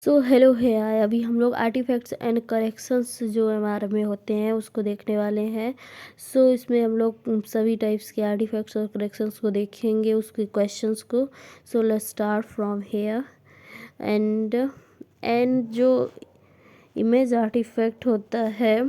So hello है यार, अभी हम लोग आर्टिफैक्ट्स एंड करेक्शंस जो हमारे में होते हैं उसको देखने वाले हैं। सो इसमें हम लोग सभी टाइप्स के आर्टिफैक्ट्स और करेक्शंस को देखेंगे, उसके क्वेश्चंस को। So let's start from here. And जो इमेज आर्टिफैक्ट होता है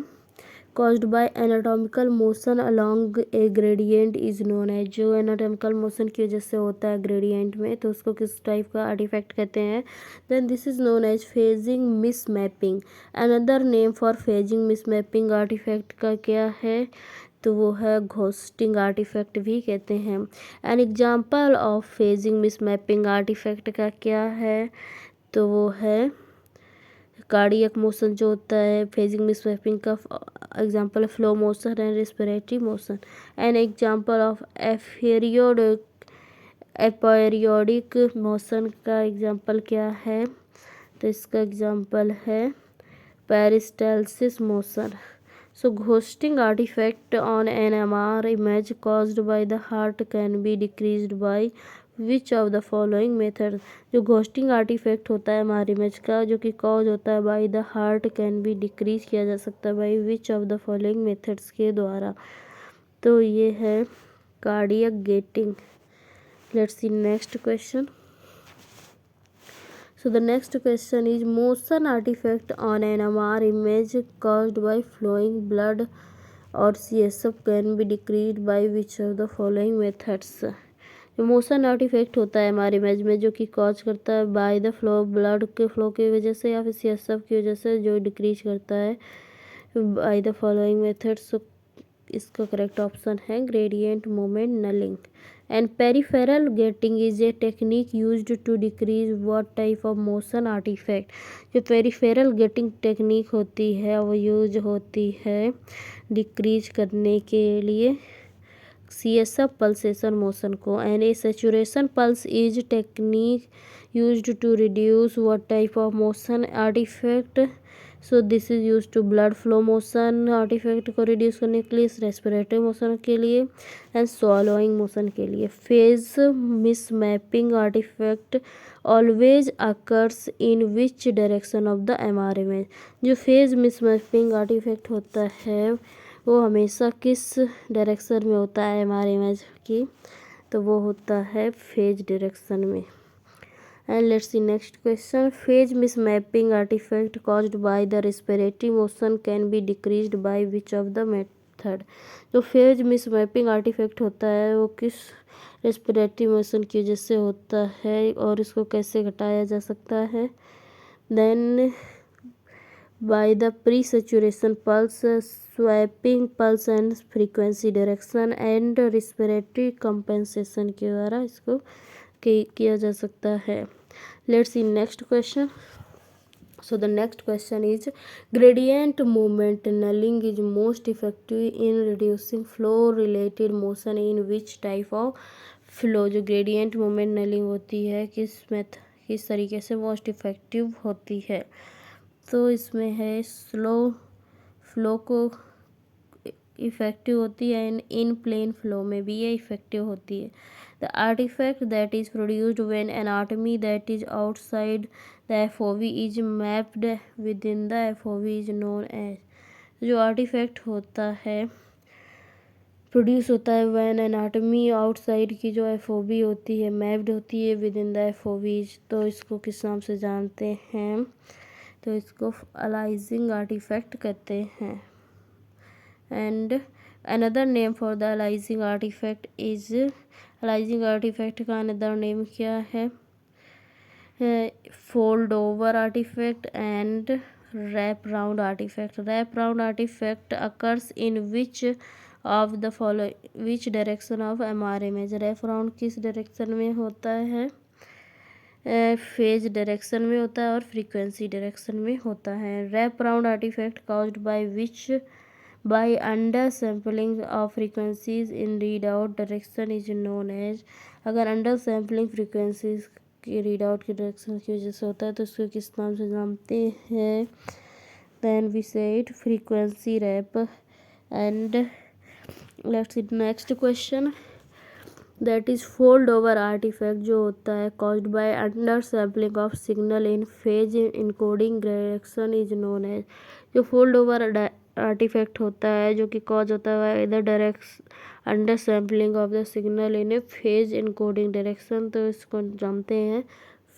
caused by anatomical motion along a gradient is known as, जो anatomical motion की वजह से होता है gradient में, तो उसको किस टाइप का artifact कहते हैं। then this is known as phasing mismapping। another name for phasing mismapping artifact का क्या है, तो वो है घोस्टिंग आर्टिफैक्ट भी कहते हैं। An example of phasing mismapping artifact का क्या है, तो वो है कार्डियक मोशन जो होता है। फेजिंग मिसमैपिंग का example flow motion and respiratory motion. An example of aperiodic motion का एग्जांपल क्या है, तो इसका एग्जांपल है peristalsis motion. So ghosting artifact on an MR image caused by the heart can be decreased by which of the following method. जो घोस्टिंग आर्टिफैक्ट होता है हमारी इमेज का, जो कि कॉज होता है by the heart, can be decrease किया जा सकता है bye which of the following methods के द्वारा। तो ये है cardiac getting. Let's see next question. So the next question is motion artifact on an MR image caused by flowing blood or CSF can be decreased by which of the following methods। जो motion artefact होता है हमारे image में, जो कि cause करता है by the flow, blood के फ्लो की वजह से या फिर CSF की वजह से, जो डिक्रीज करता है बाय द फॉलोइंग मेथड्स। इसका करेक्ट ऑप्शन है gradient moment nulling. And peripheral gating is a technique used to decrease what type of motion artifact. जो पेरिफेरल गेटिंग टेक्निक होती है वो यूज होती है डिक्रीज करने के लिए CSF पल्सेशन मोशन को। And a saturation pulse is technique used to reduce what type of motion artifact. So this is use to blood flow motion artifact को रिड्यूस करने के लिए, रेस्पिरेटरी मोशन के लिए एंड स्वॉलोइंग मोशन के लिए। Phase mismapping artifact always occurs in which direction of the MR image. जो phase mismapping artifact होता है वो हमेशा किस डायरेक्शन में होता है हमारे इमेज की, तो वो होता है फेज डायरेक्शन में। And let's see next question. Phase mismapping artifact caused by the respiratory motion can be decreased by which of the method. जो फेज मिसमैपिंग आर्टिफैक्ट होता है वो किस रेस्पिरेटरी मोशन की वजह से होता है और इसको कैसे घटाया जा सकता है। Then by the presaturation pulse, swapping pulse and frequency direction and respiratory compensation के द्वारा इसको किया जा सकता है। Let's see next question. So the next question is gradient movement nulling is most effective in reducing flow related motion in which type of flow। जो gradient movement nulling होती है किस तरीके से मोस्ट इफेक्टिव होती है, तो इसमें है स्लो फ्लो को इफेक्टिव होती है, इन प्लेन फ्लो में भी ये इफेक्टिव होती है। The artifact that is produced when anatomy that is outside the FOV is mapped within the FOV is known as. जो आर्टिफैक्ट होता है प्रोड्यूस होता है व्हेन एनाटॉमी आउटसाइड की जो FOV होती है मैप्ड होती है विद इन द FOV, तो इसको किस नाम से जानते हैं, तो इसको अलाइजिंग आर्टिफैक्ट कहते हैं। And another name for the aliasing artifact is, aliasing artifact का अनदर नेम क्या है, fold over artifact and wrap round artifact. Wrap round artifact occurs in which of the following which direction of MR image. Wrap round किस डायरेक्शन में होता है, phase direction में होता है और फ्रीक्वेंसी डायरेक्शन में होता है। Wrap round artifact caused by which by under sampling of frequencies in read out direction is known as. अगर अंडर सैम्पलिंग फ्रीक्वेंसीज की रीड आउट की डायरेक्शन की वजह से होता है तो इसको किस नाम से जानते हैं, then we said frequency wrap. And let's see next question. That is fold over artifact जो होता है caused by under sampling of signal in phase encoding direction is known as. जो फोल्ड ओवर आर्टिफैक्ट होता है जो कि cause होता है इधर direct under sampling of the signal in a phase encoding direction, तो इसको जानते हैं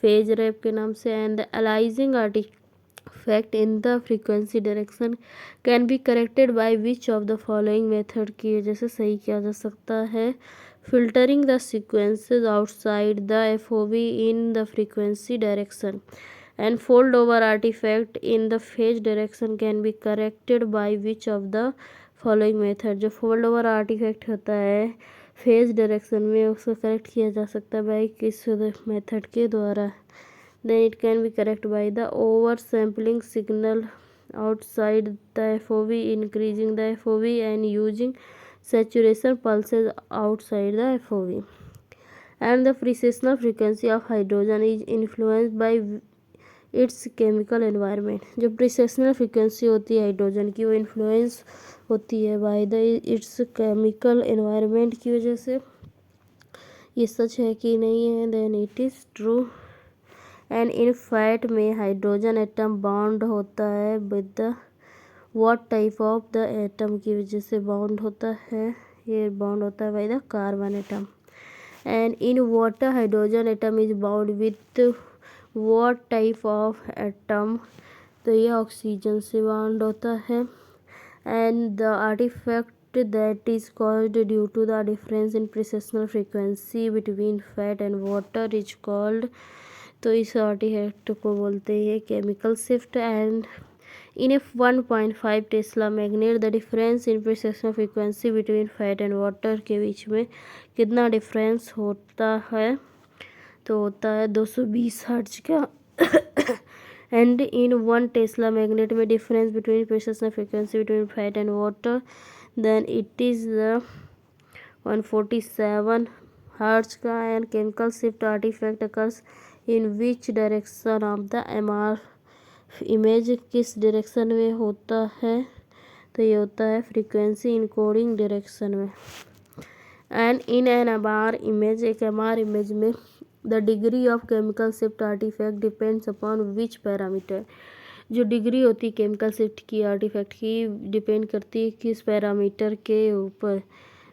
फेज रैप के नाम से। And the aliasing artefact in the frequency direction can be corrected by which of the following method की वजह से सही किया जा सकता है। filtering the sequences outside the FOV in the frequency direction and fold over artifact in the phase direction can be corrected by which of the following method। जो fold over artifact होता है फेज डायरेक्शन में उसको correct किया जा सकता है by किस मेथड के द्वारा। then it can be corrected by the over sampling signal outside the FOV, increasing the FOV and using saturation pulses outside the FOV। and the precessional frequency of hydrogen is influenced by its chemical environment। जो precessional frequency होती है hydrogen की वो influence होती है by the its chemical environment की वजह से। ये सच है कि नहीं है? Then it is true. And in fat में हाइड्रोजन एटम बॉन्ड होता है with the what type of the atom की वजह से बॉन्ड होता है, ये बॉन्ड होता है by the carbon atom. And in water hydrogen atom is bound with what type of atom, तो ये ऑक्सीजन से बॉन्ड होता है। And the artifact that is caused due to the difference in precessional frequency between fat and water is called, तो इस artifact को बोलते हैं chemical shift. And in a 1.5 tesla magnet the difference in precessional frequency between fat and water के बीच में कितना difference होता है, तो होता है 220 हर्ट्ज का। एंड इन 1 टेस्ला मैग्नेट में difference between precessional frequency between fat and water then it is the 147 hertz का। And chemical shift artifact occurs in which direction of the MR image, किस डायरेक्शन में होता है, तो ये होता है फ्रीक्वेंसी इनकोडिंग डायरेक्शन में। And in an MR image, एक MR इमेज में the degree of chemical shift artifact depends upon which parameter. जो डिग्री होती है केमिकल शिफ्ट की आर्टिफैक्ट की डिपेंड करती है किस पैरामीटर के ऊपर।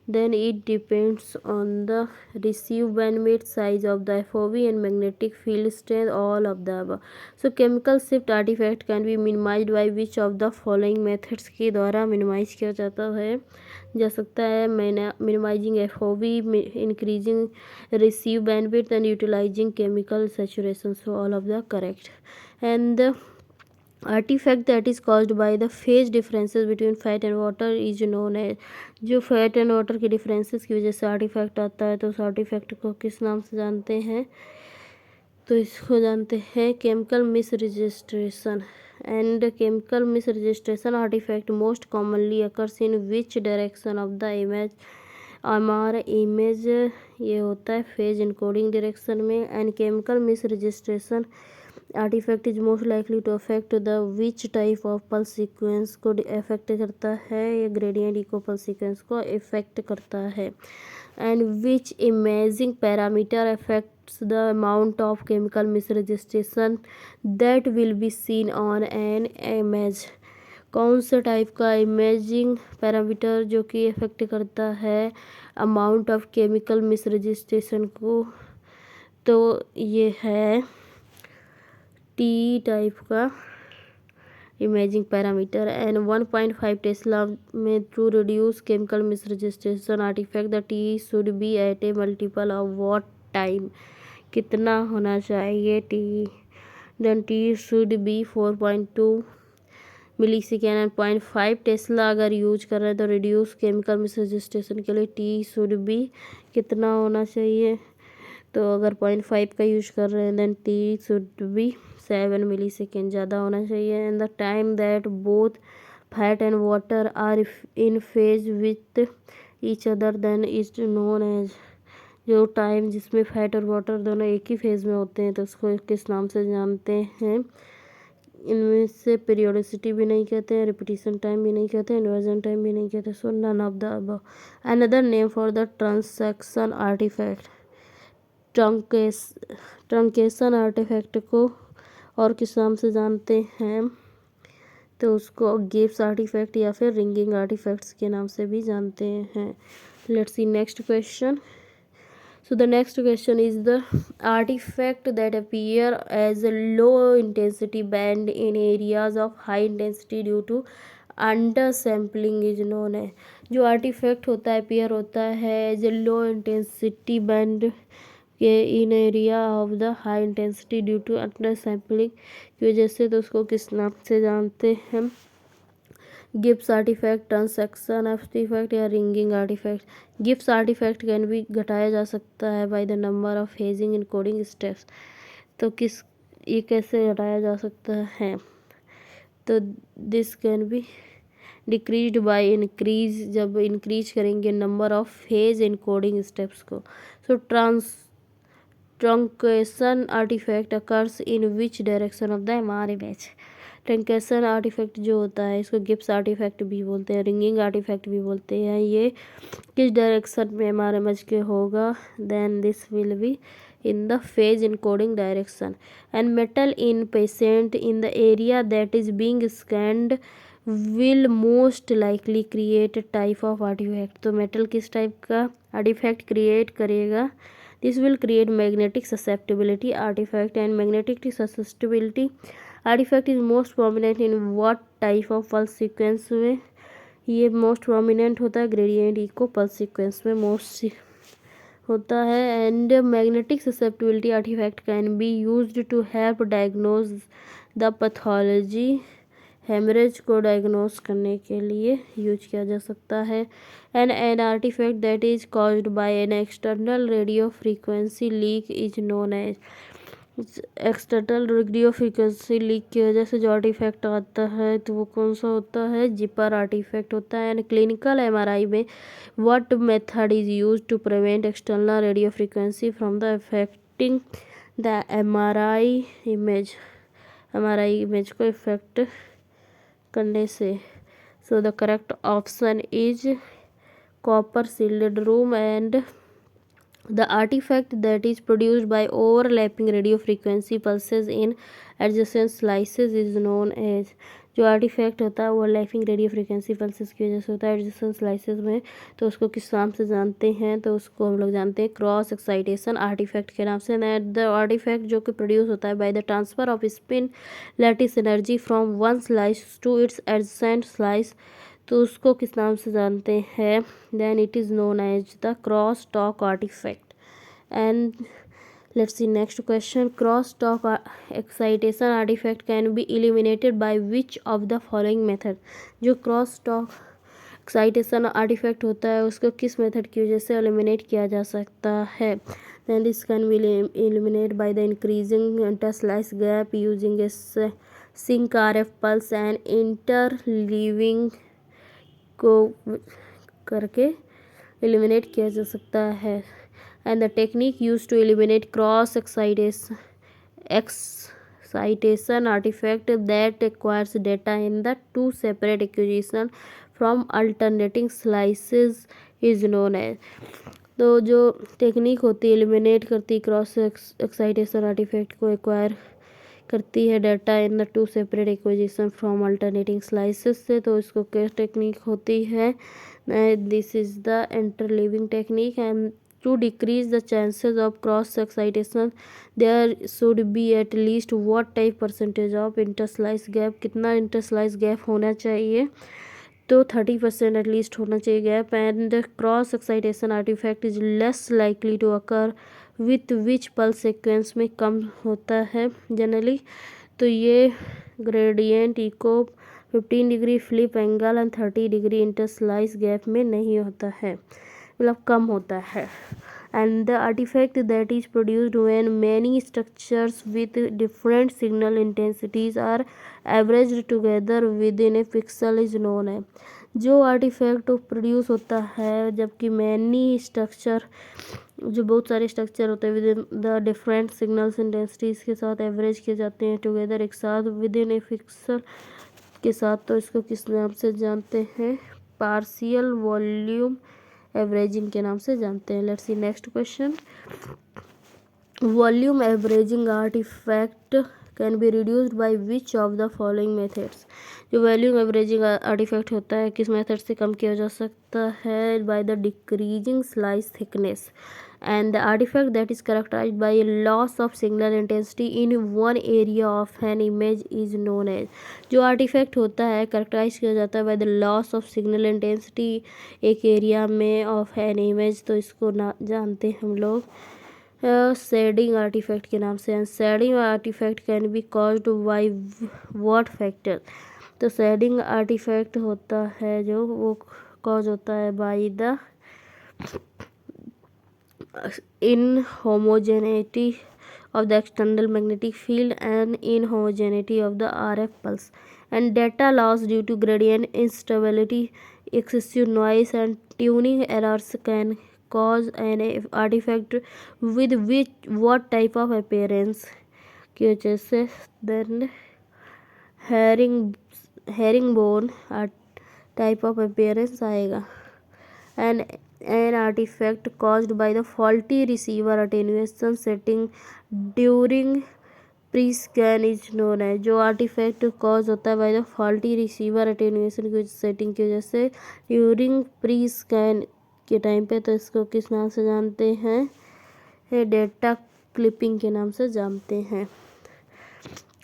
then it depends on the receive bandwidth, size of the FOV and magnetic field strength, all of the above। so chemical shift artifact can be minimized by which of the following methods के द्वारा minimise किया जाता है जा सकता है। minimizing FOV, increasing receive bandwidth and utilizing chemical saturation, so all of the correct। and the artifact that is caused by the phase differences between fat and water is known as, जो fat and water के differences की वजह से artefact आता है तो उस artefact को किस नाम से जानते हैं, तो इसको जानते हैं chemical misregistration. And chemical misregistration artifact most commonly occurs in which direction of the image हमारा इमेज, ये होता है फेज इनकोडिंग डायरेक्शन में। And chemical misregistration artifact is most likely to affect the which type of pulse sequence को affect करता है, या gradient echo pulse sequence को इफेक्ट करता है। And which imaging parameter affects the amount of chemical miss registration that will be seen on an image, कौन सा type का इमेजिंग पैरामीटर जो कि इफेक्ट करता है amount of chemical misregistration को, तो ये है टी टाइप का इमेजिंग पैरामीटर। एंड 1.5 टेस्ला में to reduce chemical misregistration artifact the T should be at a multiple of what time, कितना होना चाहिए T, then T should be 4.2 millisecond. And 0.5 tesla अगर use कर रहे हैं तो रिड्यूस केमिकल मिस रजिस्ट्रेशन के लिए टी शुड बी कितना होना चाहिए, तो अगर 0.5 का यूज कर रहे हैं then T should be 7 millisecond ज़्यादा होना चाहिए। And the time that both fat and water are in phase with each other then is known as, जो टाइम जिसमें फैट और वाटर दोनों एक ही फेज में होते हैं तो उसको किस नाम से जानते हैं, इनमें से पीरियोडिसिटी भी नहीं कहते हैं, रिपीटिशन टाइम भी नहीं कहते हैं, इन्वर्जन टाइम भी नहीं कहते। So none of the above. Another name for the transaction artifact, truncation artifact को और किस नाम से जानते हैं, तो उसको गिब्स आर्टिफैक्ट या फिर रिंगिंग आर्टिफैक्ट्स के नाम से भी जानते हैं। Let's see next question. So the next question is the artifact that appear as a low intensity band in areas of high intensity due to undersampling is known as। जो artifact होता है appear होता है as a low intensity band के in area of the high intensity due to undersampling की वजह से, तो उसको किस नाम से जानते हैं, गिब्स आर्टिफैक्ट, ट्रांसैक्शन आर्टिफैक्ट या ringing artifact. Gibbs artifact can भी घटाया जा सकता है by the number of hedging encoding steps. तो किस ये कैसे घटाया जा सकता है, तो this can be decrease by increase, जब इंक्रीज करेंगे number of phase encoding steps को। So truncation artifact occurs in which direction of the MR image. Truncation artifact जो होता है इसको गिब्स आर्टिफैक्ट भी बोलते हैं, रिंगिंग आर्टिफैक्ट भी बोलते हैं। ये किस डायरेक्शन में एमआर इमेज के होगा, then this will be in the phase encoding direction, and metal in patient in the area that is being scanned will most likely create a type of artifact। तो मेटल किस type का artefact create करेगा, this will create magnetic susceptibility artifact, and magnetic susceptibility artifact is most prominent in what type of pulse sequence में, ये most prominent होता है gradient echo pulse sequence में most होता है। And magnetic susceptibility artifact can be used to help diagnose the pathology, haemorrhage को diagnose करने के लिए यूज किया जा सकता है। And an artifact that is caused by an external radio frequency leak is known as. External radio frequency leak की वजह से जो आर्टिफैक्ट आता है तो वो कौन सा होता है, जिपर आर्टिफैक्ट होता है। एंड क्लिनिकल एमआरआई में what method is used to prevent external radio frequency from the affecting the MRI image, MRI image को इफेक्ट करने से। So the correct option is copper sealed room. And the artifact that is produced by overlapping radio frequency pulses in adjacent slices is known as। जो artifact होता है वो overlapping radio frequency pulses की वजह से होता है एडजेसेंट स्लाइसेस में, तो उसको किस नाम से जानते हैं, तो उसको हम लोग जानते हैं क्रॉस एक्साइटेशन आर्टिफैक्ट के नाम से। दैट द आर्टिफैक्ट जो कि प्रोड्यूस होता है by the transfer of spin lattice energy from one slice to its adjacent slice, तो उसको किस नाम से जानते हैं, then it is known as the cross talk artifact. And let's see next question. Cross talk excitation artifact can be eliminated by which of the following method. जो cross talk excitation artifact होता है उसको किस method की वजह से eliminate किया जा सकता है, then this can be eliminate by the increasing interslice gap using a sinc RF pulse and interleaving को करके एलिमिनेट किया जा सकता है। And the technique use to eliminate cross excitation artifact that acquires data in the two separate acquisition from alternating slices is known as. तो जो technique होती है एलिमिनेट करती क्रॉस एक्साइटेशन आर्टिफैक्ट को एक्वायर करती है data in the two separate acquisition from alternating slices से, तो इसको क्या टेक्निक होती है, this is the interleaving technique. And to decrease the chances of cross excitation there should be at least what type percentage of interslice gap, कितना interslice gap होना चाहिए, तो 30% एटलीस्ट होना चाहिए gap. And cross excitation artifact is less likely to occur with which pulse sequence में कम होता है जनरली, तो ये gradient echo 15 degree flip angle and 30 degree interslice gap में नहीं होता है, मतलब कम होता है। And the artifact that is produced when many structures with different signal intensities are averaged together within a pixel is known है। जो आर्टिफैक्ट प्रोड्यूस होता है जबकि मैनी स्ट्रक्चर जो बहुत सारे स्ट्रक्चर होते हैं with in the different signals intensities के साथ एवरेज किए जाते हैं टुगेदर, एक साथ विद इन ए पिक्सल के साथ, तो इसको किस नाम से जानते हैं? पार्शियल वॉल्यूम एवरेजिंग के नाम से जानते हैं। Let's see next question. Volume averaging artifact can be reduced by which of the following methods? जो वॉल्यूम एवरेजिंग आर्टिफैक्ट होता है किस मेथड से कम किया जा सकता है? By the decreasing slice thickness and the artifact that is characterized by a loss of signal intensity in one area of an image is known as। जो आर्टिफैक्ट होता है करेक्टराइज किया जाता है by the loss of signal intensity एक area में of an image, तो इसको ना जानते हैं हम लोग शेडिंग आर्टिफैक्ट के नाम से। Shading artifact can be caused by what factor? तो शेडिंग आर्टिफैक्ट होता है जो वो कॉज होता है by the inhomogeneity of the external magnetic field and inhomogeneity of the RF pulse and data loss due to gradient instability, excessive noise and tuning errors can cause an artifact with which what type of appearance की वजह से then herringbone type of appearance आएगा। and an artifact caused by the faulty receiver attenuation setting during pre-scan is known as। जो artefact cause होता है by the faulty receiver attenuation की setting की वजह से ड्यूरिंग प्री स्कैन के time पे, तो इसको किस नाम से जानते हैं? डेटा क्लिपिंग के नाम से जानते हैं।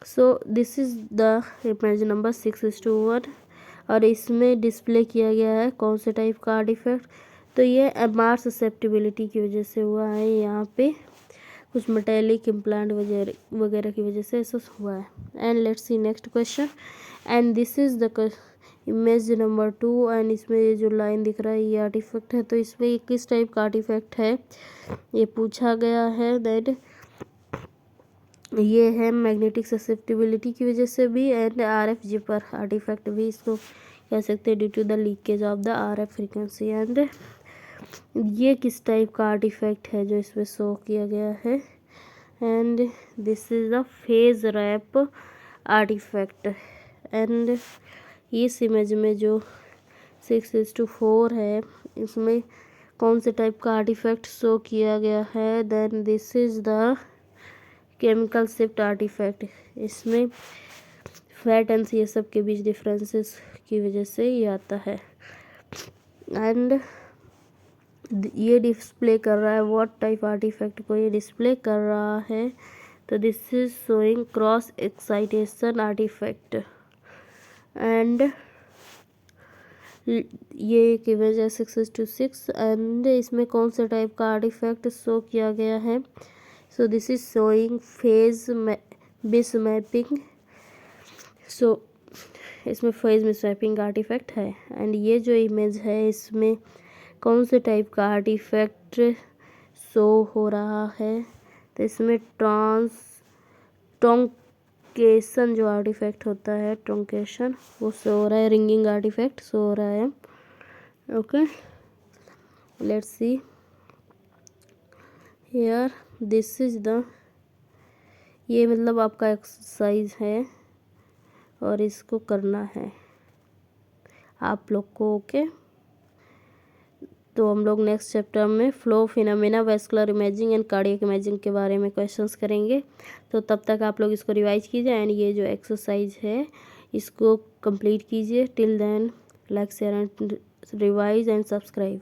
So this is the image number 6:1 और इसमें डिस्प्ले किया गया है कौन से टाइप का आर्टिफैक्ट? तो ये एमआर ससेप्टिबिलिटी की वजह से हुआ है, यहाँ पे कुछ मेटेलिक इम्प्लांट वगैरह की वजह से ऐसा हुआ है। And let's see next question and this is the image number 2 and इसमें ये जो लाइन दिख रहा है ये आर्टिफैक्ट है। तो इसमें ये किस टाइप का आर्टिफैक्ट है ये पूछा गया है। दैट ये है मैग्नेटिक ससेप्टिबिलिटी की वजह से भी एंड RF जिपर आर्टिफैक्ट भी इसको कह सकते हैं due to the leakage of the RF frequency. And ये किस टाइप का आर्टिफैक्ट है जो इसमें शो किया गया है? And this is the phase wrap artifact. And इस इमेज में जो 6:4 है इसमें कौन से टाइप का आर्टिफैक्ट शो किया गया है? Then this is the chemical shift artifact. इसमें फैट एंड CSF के बीच डिफरेंसेस की वजह से ये आता है। एंड ये डिस्प्ले कर रहा है व्हाट टाइप आर्टिफैक्ट को ये डिस्प्ले कर रहा है? तो this is showing cross excitation artifact. And ये एक इमेज है 6:6 एंड इसमें कौन से टाइप का आर्टिफैक्ट शो किया गया है? So this is showing phase mismapping. सो इसमें फेज मिस मैपिंग आर्टिफैक्ट है। एंड ये जो इमेज है इसमें कौन से टाइप का आर्टिफैक्ट शो हो रहा है? तो इसमें ट्रंकेशन जो आर्टिफैक्ट होता है ट्रंकेशन वो शो हो रहा है, रिंगिंग आर्टिफैक्ट शो हो रहा है। Okay let's see here this is the ये मतलब आपका एक्सरसाइज है और इसको करना है आप लोग को। ओके तो हम लोग नेक्स्ट चैप्टर में flow phenomena vascular imaging and cardiac imaging के बारे में क्वेश्चंस करेंगे। तो तब तक आप लोग इसको रिवाइज कीजिए एंड ये जो एक्सरसाइज है इसको कंप्लीट कीजिए। Till then like share and revise and subscribe.